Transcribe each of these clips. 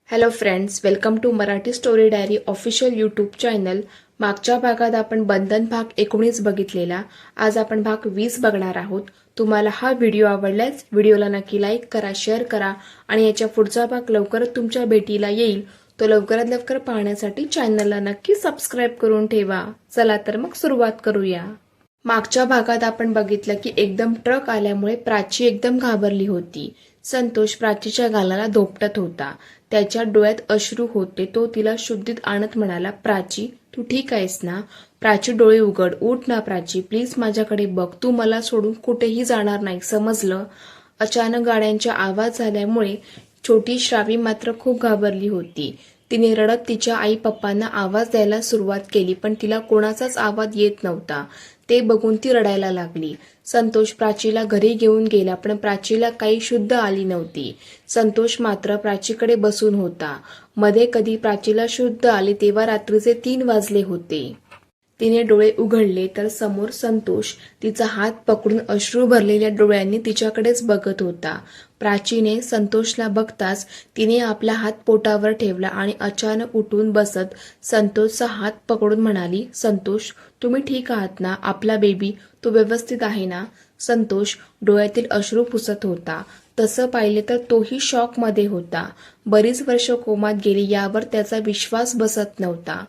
Hello friends, welcome to Marathi story diary official YouTube channel. मागच्या भागात आपण बंधन भाग 19 बघितलेला. आज आपण भाग 20 बघणार आहोत. तुम्हाला हा व्हिडिओ आवडल्यास व्हिडिओला नक्की लाईक करा, शेअर करा आणि याच्या पुढचा भाग लवकरच तुमच्या भेटीला येईल. तो लवकरात लवकर पाहण्यासाठी चॅनलला नक्की सबस्क्राईब करून ठेवा. चला तर मग सुरुवात करूया. मागच्या भागात आपण बघितलं की एकदम ट्रक आल्यामुळे प्राची एकदम घाबरली होती. संतोष प्राचीच्या गालाला धोपटत होता. त्याच्या डोळ्यात अश्रू होते. तो तिला शुद्धीत आणत म्हणाला, प्राची तू ठीक आहेस ना? प्राची डोळे उघड, उठ ना प्राची, प्लीज माझ्याकडे बघ. तू मला सोडून कुठेही जाणार नाही, समजलं? अचानक गाड्यांचा आवाज झाल्यामुळे छोटी श्रावी मात्र खूप घाबरली होती. तिने रडत तिच्या आई पप्पांना आवाज द्यायला सुरुवात केली, पण तिला कोणाचाच आवाज येत नव्हता. ते बघून ती रडायला लागली. संतोष प्राचीला घरी घेऊन गेला, पण प्राचीला काही शुद्ध आली नव्हती. संतोष मात्र प्राचीकडे बसून होता. मध्ये कधी प्राचीला शुद्ध आले तेव्हा रात्रीचे 3 वाजले होते. तिने डोळे उघडले तर समोर संतोष तिचा हात पकडून अश्रू भरलेल्या डोळ्यांनी तिच्याकडेच बघत होता. प्राचीने संतोषला बघताच तिने आपला हात पोटावर ठेवला आणि अचानक उठून बसत संतोषचा हात पकडून म्हणाली, संतोष तुम्ही ठीक आहात ना? आपला बेबी तो व्यवस्थित आहे ना? संतोष डोळ्यातील अश्रू पुसत होता. तसं पाहिले तर तोही शॉकमध्ये होता. बरीच वर्ष कोमात गेली यावर त्याचा विश्वास बसत नव्हता.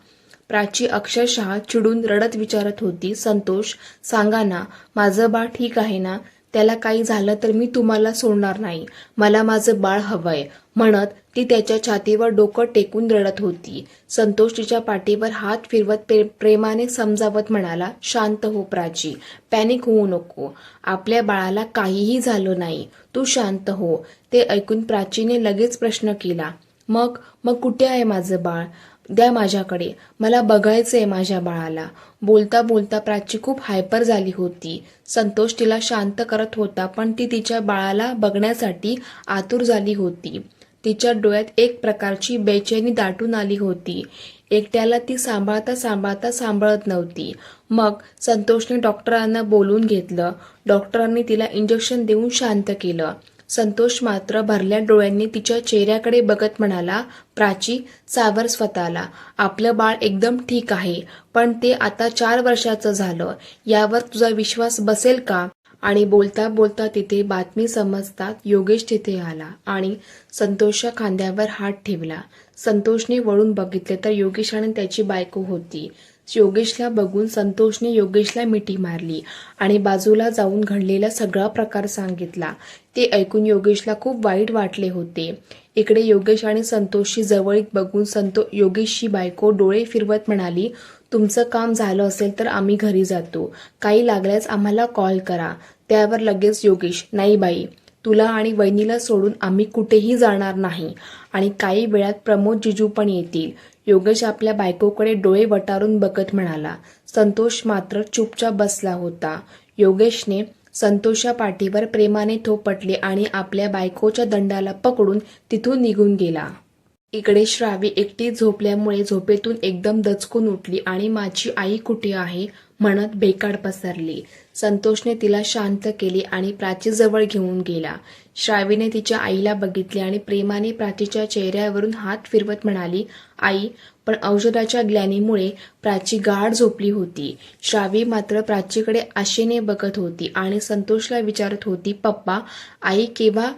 प्राची अक्षरशः चिडून रडत विचारत होती, संतोष सांगा ना, माझं बाळ ठीक आहे ना? त्याला काही झालं तर मी तुम्हाला सोडणार नाही. मला माझं बाळ हवंय, म्हणत ती त्याच्या छातीवर डोकं टेकून रडत होती. संतोष तिच्या पाठीवर हात फिरवत प्रेमाने समजावत म्हणाला, शांत हो प्राची, पॅनिक होऊ नको. आपल्या बाळाला काहीही झालं नाही, तू शांत हो. ते ऐकून प्राचीने लगेच प्रश्न केला, मग मग कुठे आहे माझं बाळ? द्या माझ्याकडे, मला बघायचंय माझ्या बाळाला. बोलता बोलता प्राची खूप हायपर झाली होती. संतोष तिला शांत करत होता, पण ती तिच्या बाळाला बघण्यासाठी आतुर झाली होती. तिच्या डोळ्यात एक प्रकारची बेचैनी दाटून आली होती. एकट्याला ती सांभाळता सांभाळता सांभाळत नव्हती. मग संतोषने डॉक्टरांना बोलून घेतलं. डॉक्टरांनी तिला इंजेक्शन देऊन शांत केलं. संतोष मात्र भरल्या डोळ्यांनी तिच्या चेहऱ्याकडे बघत म्हणाला, प्राची सावर स्वतःला, आपलं बाळ एकदम ठीक आहे, पण ते आता 4 वर्षाचं झालं. यावर तुझा विश्वास बसेल का? आणि बोलता बोलता तिथे बातमी समजतात योगेश तिथे आला आणि संतोषच्या खांद्यावर हात ठेवला. संतोषने वळून बघितले तर योगेश आणि त्याची बायको होती. योगेशला बघून संतोषने योगेशला मिठी मारली आणि बाजूला जाऊन घडलेला सगळा प्रकार सांगितला. ते ऐकून योगेशला खूप वाईट वाटले होते. इकडे योगेश आणि संतोषची जवळीक बघून योगेशची बायको डोळे फिरवत म्हणाली, तुमचं काम झालं असेल तर आम्ही घरी जातो. काही लागल्यास आम्हाला कॉल करा. त्यावर लगेच योगेश, नाही बाई, तुला आणि वहिनीला सोडून आम्ही कुठेही जाणार नाही आणि काही वेळात प्रमोद जिजू पण येतील. योगेश आपल्या बायकोकडे डोळे वटारून बघत म्हणाला. संतोष मात्र चुपचाप बसला होता. योगेशने संतोषच्या पाठीवर प्रेमाने थोपटले आणि आपल्या बायकोच्या दंडाला पकडून तिथून निघून गेला. इकडे श्रावी एकटी झोपल्यामुळे झोपेतून एकदम दचकून उठली आणि माझी आई कुठे आहे म्हणत बेकार पसरली. संतोषने तिला शांत केले आणि प्राचीजवळ घेऊन गेला. श्रावीने तिच्या आईला बघितले आणि प्रेमाने प्राचीच्या चेहऱ्यावरून हात फिरवत म्हणाली, आई, पण औषधाच्या ग्लानीमुळे प्राची गाढ झोपली होती. श्रावी मात्र प्राचीकडे आशेने बघत होती आणि संतोषला विचारत होती, पप्पा, आई केव्हा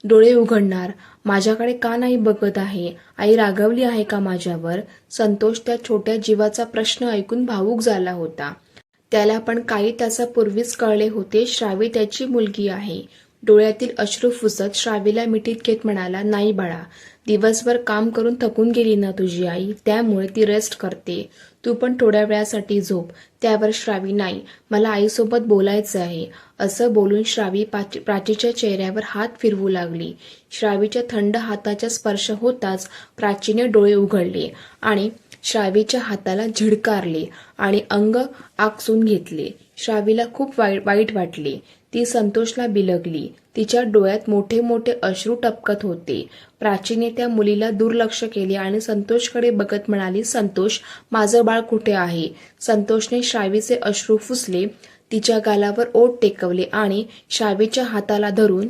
डोळे उघडणार? माझ्याकडे का नाही बघत आहे? आई रागवली आहे का माझ्यावर? संतोष त्या छोट्या जीवाचा प्रश्न ऐकून भावूक झाला होता. त्याला पण काही तासापूर्वीच कळले होते श्रावी त्याची मुलगी आहे. डोळ्यातील अश्रू पुसत श्रावीला मिठीत घेत म्हणाला, नाही बाळा, दिवसभर काम करून थकून गेली ना तुझी आई, त्यामुळे ती रेस्ट करते. तू पण थोड्या वेळासाठी झोप. त्यावर श्रावी, नाही, मला आईसोबत बोलायचं आहे. असं बोलून श्रावी प्राचीच्या चेहऱ्यावर हात फिरवू लागली. श्रावीच्या थंड हाताचा स्पर्श होताच प्राचीने डोळे उघडले आणि श्रावीच्या हाताला झिडकारले आणि अंग आकसून घेतले. श्रावीला खूप वाईट वाटले. ती संतोषला बिलगली. तिच्या डोळ्यात मोठे मोठे अश्रू टपकत होते. प्राचीने त्या मुलीला दुर्लक्ष केले आणि संतोषकडे बघत म्हणाली, संतोष, माझं बाळ कुठे आहे? संतोषने श्रावीचे अश्रू पुसले, तिच्या गालावर ओठ टेकवले आणि श्रावीच्या हाताला धरून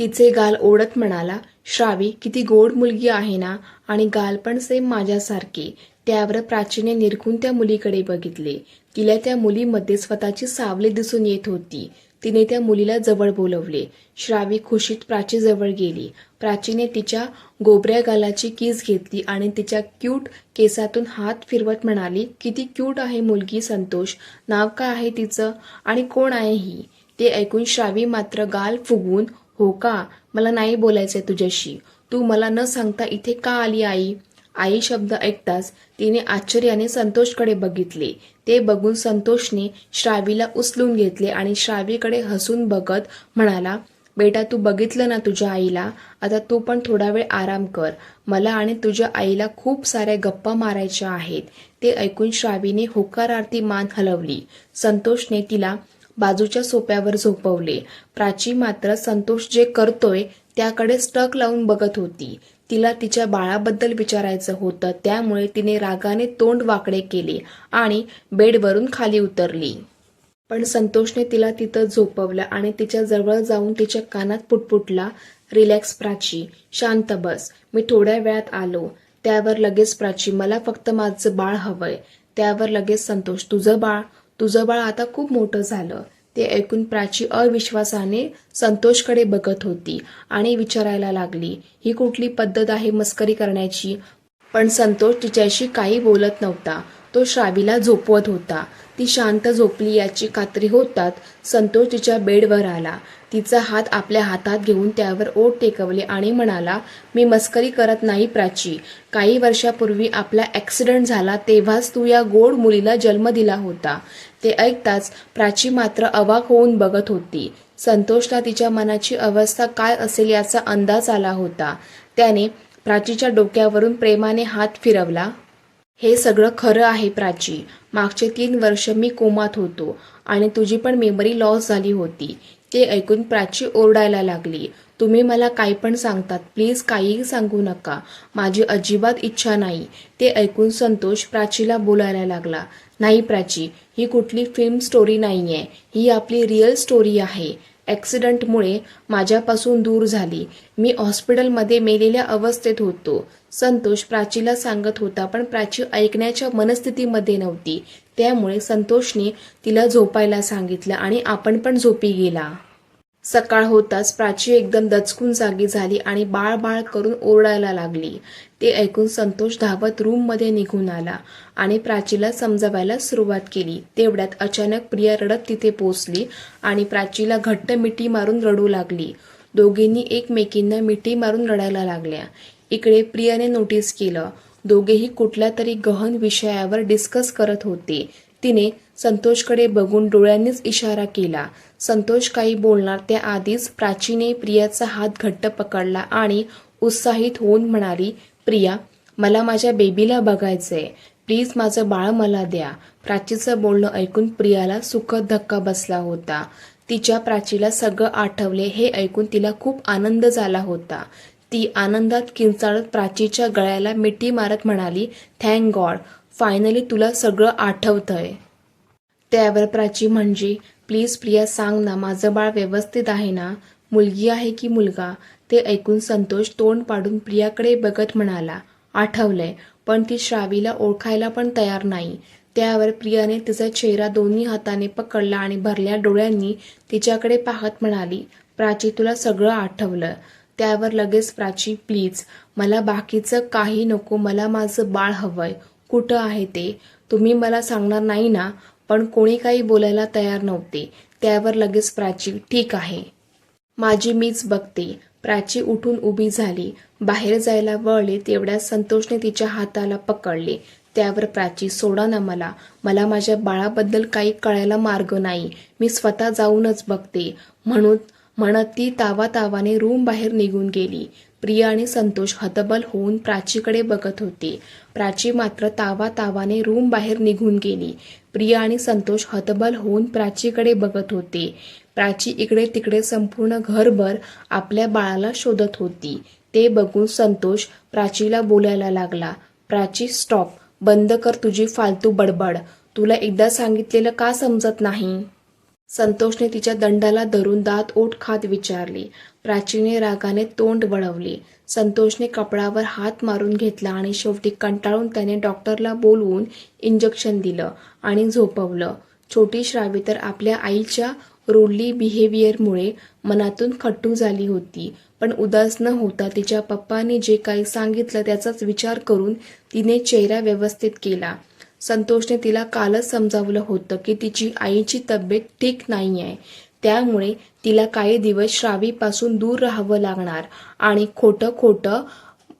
तिचे गाल ओढत म्हणाला, श्रावी किती गोड मुलगी आहे ना, आणि गाल पण सेम माझ्यासारखे. त्यावर प्राचीने निरखून त्या मुलीकडे बघितले. तिला त्या मुलीमध्ये स्वतःची सावली दिसून येत होती. तिने त्या मुलीला जवळ बोलवले. श्रावी खुशीत प्राचीजवळ गेली. प्राचीने तिच्या गोबऱ्या गालाची किस घेतली आणि तिच्या क्यूट केसातून हात फिरवत म्हणाली, किती क्यूट आहे मुलगी संतोष. नाव काय आहे तिचं आणि कोण आहे ही? ते ऐकून श्रावी मात्र गाल फुगवून, हो का, मला नाही बोलायचंय तुझ्याशी. तू मला न सांगता इथे का आली आई? आई शब्द ऐकताच तिने आश्चर्याने संतोषकडे बघितले. ते बघून संतोषने श्रावीला उचलून घेतले आणि श्रावीकडे हसून बघत म्हणाला, बेटा तू बघितलं ना तुझ्या आईला, आता तू पण थोडा वेळ आराम कर. मला आणि तुझ्या आईला खूप साऱ्या गप्पा मारायच्या आहेत. ते ऐकून श्रावीने होकारार्थी मान हलवली. संतोषने तिला बाजूच्या सोप्यावर झोपवले. प्राची मात्र संतोष जे करतोय त्याकडे स्टक लावून बघत होती. तिला तिच्या बाळाबद्दल विचारायचं होतं, त्यामुळे तिने रागाने तोंड वाकडे केले आणि बेडवरून खाली उतरली. पण संतोषने तिला तिथं झोपवलं आणि तिच्या जवळ जाऊन तिच्या कानात पुटपुटला, रिलॅक्स प्राची, शांत बस, मी थोड्या वेळात आलो. त्यावर लगेच प्राची, मला फक्त माझं बाळ हवंय. त्यावर लगेच संतोष, तुझं बाळ आता खूप मोठं झालं. ते ऐकून प्राची अविश्वासाने संतोषकडे बघत होती आणि विचारायला लागली, ही कुठली पद्धत आहे मस्करी करण्याची? पण संतोष तिच्याशी काही बोलत नव्हता. तो श्रावीला झोपवत होता. ती शांत झोपली याची खात्री होताच संतोष तिच्या बेडवर आला. तिचा हात आपल्या हातात घेऊन त्यावर ओठ टेकवले आणि म्हणाला, मी मस्करी करत नाही प्राची. काही वर्षापूर्वी आपला ॲक्सिडेंट झाला तेव्हाच तू या गोड मुलीला जन्म दिला होता. ते ऐकताच प्राची मात्र अवाक होऊन बघत होती. संतोषला तिच्या मनाची अवस्था काय असेल याचा अंदाज आला होता. त्याने प्राचीच्या डोक्यावरून प्रेमाने हात फिरवला. हे सगळं खरं आहे प्राची. मागचे 3 वर्ष मी कोमात होतो आणि तुझी पण मेमरी लॉस झाली होती. ते ऐकून प्राची ओरडायला लागली, तुम्ही मला काही पण सांगतात, प्लीज काहीही सांगू नका, माझी अजिबात इच्छा नाही. ते ऐकून संतोष प्राचीला बोलायला लागला, नाही प्राची, ही कुठली फिल्म स्टोरी नाहीये, ही आपली रिअल स्टोरी आहे. ॲक्सिडेंटमुळे माझ्यापासून दूर झाली. मी हॉस्पिटलमध्ये मेलेल्या अवस्थेत होतो. संतोष प्राचीला सांगत होता, पण प्राची ऐकण्याच्या मनस्थितीमध्ये नव्हती. त्यामुळे संतोषने तिला झोपायला सांगितलं आणि आपण पण झोपी गेला. सकाळ होताच प्राची एकदम दचकून जागी झाली आणि बाळ बाळ करून ओरडायला लागली. ते ऐकून संतोष धावत रूममध्ये निघून आला आणि प्राचीला समजावायला सुरुवात केली. तेवढ्यात अचानक प्रिया रडत तिथे पोचली आणि प्राचीला घट्ट मिठी मारून रडू लागली. दोघींनी एकमेकींना मिठी मारून रडायला लागल्या. इकडे प्रियाने नोटीस केलं, दोघेही कुठल्या तरी गहन विषयावर डिस्कस करत होते. तिने संतोषकडे बघून डोळ्यांनीच इशारा केला. संतोष काही बोलणार त्याआधीच प्राचीने प्रियाचा हात घट्ट पकडला आणि उत्साहित होऊन म्हणाली, प्रिया, मला माझ्या बेबीला बघायचंय, प्लीज माझं बाळ मला द्या. प्राचीचं बोलणं ऐकून प्रियाला सुखद धक्का बसला होता. तिच्या प्राचीला सगळं आठवले हे ऐकून तिला खूप आनंद झाला होता. ती आनंदात किंचाळत प्राचीच्या गळ्याला मिठी मारत म्हणाली, थँक गॉड, फायनली तुला सगळं आठवतंय. त्यावर प्राची म्हणजे, प्लीज प्रिया सांग ना, माझं बाळ व्यवस्थित आहे ना, मुलगी आहे की मुलगा? ते ऐकून संतोष तोंड पाडून प्रियाकडे बघत म्हणाला, आठवलंय, पण ती श्रावीला ओळखायला पण तयार नाही. त्यावर प्रियाने तिचा चेहरा दोन्ही हाताने पकडला आणि भरल्या डोळ्यांनी तिच्याकडे पाहत म्हणाली, प्राची तुला सगळं आठवलं. त्यावर लगेच प्राची, प्लीज मला बाकीचं काही नको, मला माझं बाळ हवंय. कुठं आहे ते? तुम्ही मला सांगणार नाही ना? पण कोणी काही बोलायला तयार नव्हते. त्यावर लगेच प्राची, ठीक आहे, माझी मीच बघते. प्राची उठून उभी झाली. बाहेर जायला वळले तेवढ्यात संतोषने तिच्या हाताला पकडले. त्यावर प्राची, सोडा ना मला माझ्या बाळाबद्दल काही कळायला मार्ग नाही, मी स्वतः जाऊनच बघते, म्हणत ती तावातावाने रूम बाहेर निघून गेली. प्रिया आणि संतोष हतबल होऊन प्राचीकडे बघत होते. प्राची मात्र तावातावाने रूम बाहेर निघून गेली. प्रिया आणि संतोष हतबल होऊन प्राचीकडे बघत होते. प्राची इकडे तिकडे संपूर्ण घरभर आपल्या बाळाला शोधत होती. ते बघून संतोष प्राचीला बोलायला लागला, प्राची स्टॉप, बंद कर तुझी फालतू बडबड, तुला एकदा सांगितलेलं का समजत नाही? संतोषने तिच्या दंडाला धरून दात ओठ खात विचारले, प्राचीने रागाने तोंड वळवले. संतोषने कपडावर हात मारून घेतला आणि शेवटी कंटाळून त्याने डॉक्टरला बोलवून इंजेक्शन दिलं आणि झोपवलं. छोटी श्रावी तर आपल्या आईच्या रूडली बिहेवियरमुळे मनातून खट्टू झाली होती. पण उदास न होता तिच्या पप्पांनी जे काही सांगितलं त्याचाच विचार करून तिने चेहरा व्यवस्थित केला. संतोषने तिला कालच समजावलं होतं की तिची आईची तब्येत ठीक नाही आहे, त्यामुळे तिला काही दिवस श्रावीपासून दूर राहावं लागणार आणि खोटं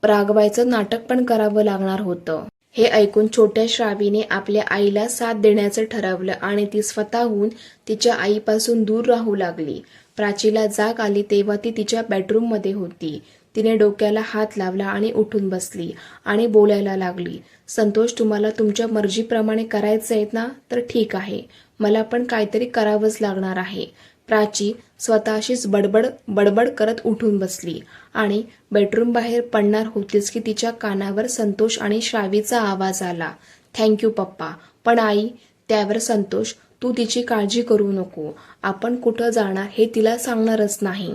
रागवायचं नाटक पण करावं लागणार होतं. हे ऐकून छोट्या श्रावीने आपल्या आईला साथ देण्याचं ठरवलं आणि ती स्वतःहून तिच्या आईपासून दूर राहू लागली. प्राचीला जाग आली तेव्हा ती तिच्या बेडरूममध्ये होती. तिने डोक्याला हात लावला आणि उठून बसली आणि बोलायला लागली. संतोष, तुम्हाला तुमच्या मर्जीप्रमाणे करायचं आहे ना, तर ठीक आहे. मला पण काहीतरी करावंच लागणार आहे. प्राची स्वतःशीच बडबड करत उठून बसली आणि बेडरूम बाहेर पडणार होतीच की तिच्या कानावर संतोष आणि श्रावीचा आवाज आला. थँक्यू पप्पा. पण आई. त्यावर संतोष, तू तिची काळजी करू नको. आपण कुठं जाणार हे तिला सांगणारच नाही.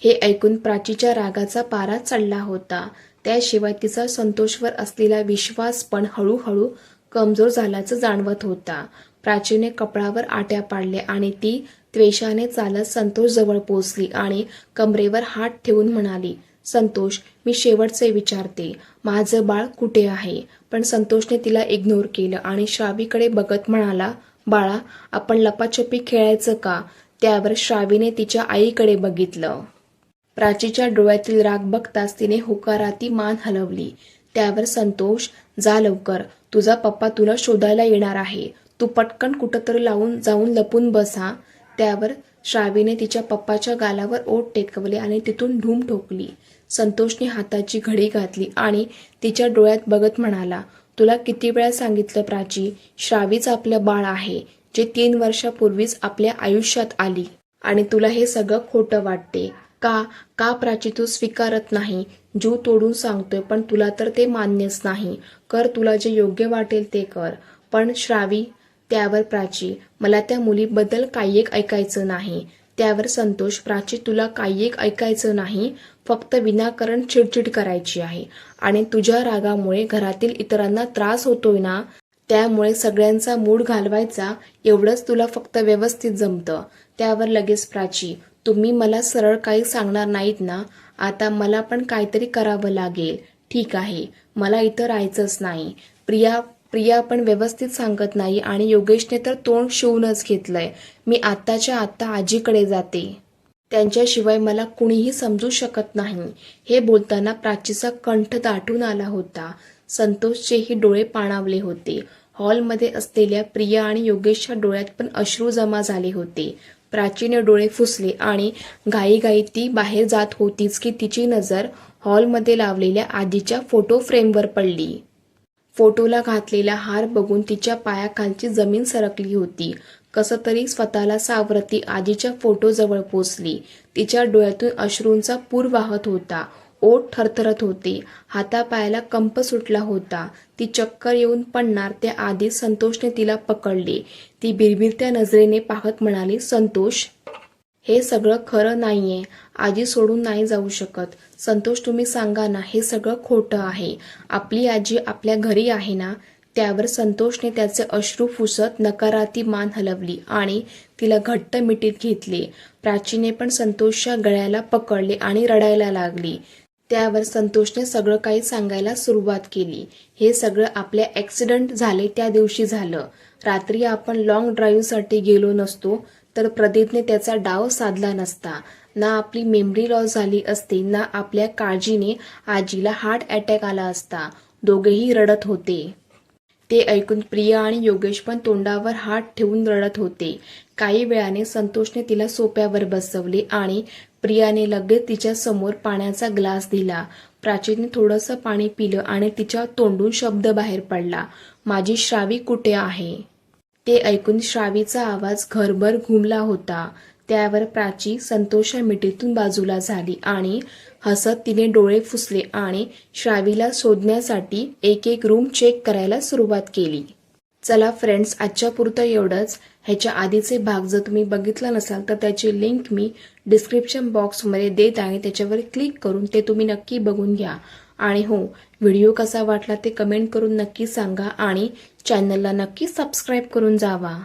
हे ऐकून प्राचीच्या रागाचा पारा चढला होता. त्याशिवाय तिचा संतोषवर असलेला विश्वास पण हळूहळू कमजोर झाल्याचं जाणवत होता. प्राचीने कपडावर आट्या पाडल्या आणि ती त्वेषाने चालत संतोष जवळ पोचली आणि कमरेवर हात ठेवून म्हणाली, संतोष, मी शेवटचे विचारते, माझं बाळ कुठे आहे? पण संतोषने तिला इग्नोर केलं आणि श्रावीकडे बघत म्हणाला, बाळा, आपण लपाछपी खेळायचं का? त्यावर श्रावीने तिच्या आईकडे बघितलं. प्राचीच्या डोळ्यातील राग बघताच तिने होकाराती मान हलवली. त्यावर संतोष, जा लवकर, तुझा पप्पा तुला शोधायला येणार आहे. तू पटकन कुठंतरी जाऊन लपून बसा. त्यावर श्रावीने तिच्या पप्पाच्या गालावर ओठ टेकवले आणि तिथून धूम ठोकली. संतोषने हाताची घडी घातली आणि तिच्या डोळ्यात बघत म्हणाला, तुला किती वेळा सांगितलं प्राची, श्रावीच आपलं बाळ आहे, जे 3 वर्षापूर्वीच आपल्या आयुष्यात आली आणि तुला हे सगळं खोटं वाटते. का प्राची तू स्वीकारत नाही? जीव तोडून सांगतोय, पण तुला तर ते मान्यच नाही. कर, तुला जे योग्य वाटेल ते कर. पण श्रावी. त्यावर प्राची, मला त्या मुलीबद्दल काही एक ऐकायचं नाही. त्यावर संतोष, प्राची, तुला काही एक ऐकायचं नाही, फक्त विनाकारण चिडचिड करायची आहे आणि तुझ्या रागामुळे घरातील इतरांना त्रास होतोय ना, त्यामुळे सगळ्यांचा मूड घालवायचा, एवढंच तुला फक्त व्यवस्थित जमतं. त्यावर लगेच प्राची, तुम्ही मला सरळ काही सांगणार नाहीत ना, आता मला पण काहीतरी करावं लागेल. ठीक आहे, मला इथं राहायचंच नाही. प्रिया पण व्यवस्थित सांगत नाही आणि योगेशने तर तोंड शिवूनच घेतलंय. मी आत्ताच्या आत्ता आजीकडे जाते. त्यांच्याशिवाय मला कुणीही समजू शकत नाही. हे बोलताना प्राचीचा कंठ दाटून आला होता. संतोषचेही डोळे पाणावले होते. हॉलमध्ये असलेल्या प्रिया आणि योगेशच्या डोळ्यात पण अश्रू जमा झाले होते. प्राचीने डोळे फुसले आणि घाईघाईत ती बाहेर जात होतीच की तिची नजर हॉलमध्ये लावलेल्या आजीच्या फोटो फ्रेमवर पडली. फोटोला घातलेला हार बघून तिच्या पायाखालची जमीन सरकली होती. कसं तरी स्वतःला सावरत ती आजीच्या फोटोजवळ पोचली. तिच्या डोळ्यातून अश्रूंचा पूर वाहत होता. ओठ थरथरत होते. हातापायाला कंप सुटला होता. ती चक्कर येऊन पडणार त्याआधी संतोषने तिला पकडले. ती बिरबिरत्या नजरेने पाहत म्हणाली, संतोष, हे सगळं खरं नाहीये. आजी सोडून नाही जाऊ शकत. संतोष, तुम्ही सांगा ना, हे सगळं खोटं आहे. आपली आजी आपल्या घरी आहे ना? त्यावर संतोषने त्याचे अश्रू पुसत नकारार्थी मान हलवली आणि तिला घट्ट मिठीत घेतले. प्राचीने पण संतोषच्या गळ्याला पकडले आणि रडायला लागली. त्यावर संतोषने सगळं काही सांगायला सुरुवात केली. हे सगळं आपल्या ॲक्सिडेंट झाले त्या दिवशी झालं. रात्री आपण लॉंग ड्राईव्हसाठी गेलो नसतो तर प्रदीपने त्याचा डाव साधला नसता. ना आपली मेमरी लॉस झाली असती, ना आपल्या काळजीने आजीला हार्ट अटॅक आला असता. दोघेही रडत होते. ते ऐकून प्रिया आणि योगेश पण तोंडावर हात ठेवून रडत होते. काही वेळाने संतोषने तिला सोफ्यावर बसवले आणि प्रियाने लगेच तिच्या समोर पाण्याचा ग्लास दिला. प्राचीने थोडंसं पाणी पिलं आणि तिच्या तोंडून शब्द बाहेर पडला, माझी श्रावी कुठे आहे? ते ऐकून श्रावीचा आवाज घरभर घुमला होता. त्यावर प्राची संतोषच्या मिठीतून बाजूला झाली आणि हसत तिने डोळे फुसले आणि श्रावीला शोधण्यासाठी एक एक रूम चेक करायला सुरुवात केली. चला फ्रेंड्स, आजच्या पुरतं एवढंच. ह्याच्या आधीचे भाग जर तुम्ही बघितला नसाल तर त्याची लिंक मी डिस्क्रिप्शन बॉक्समध्ये देत आहे. त्याच्यावर क्लिक करून ते तुम्ही नक्की बघून घ्या. आणि हो, व्हिडिओ कसा वाटला ते कमेंट करून नक्की सांगा आणि चॅनलला नक्की सबस्क्राईब करून जावा.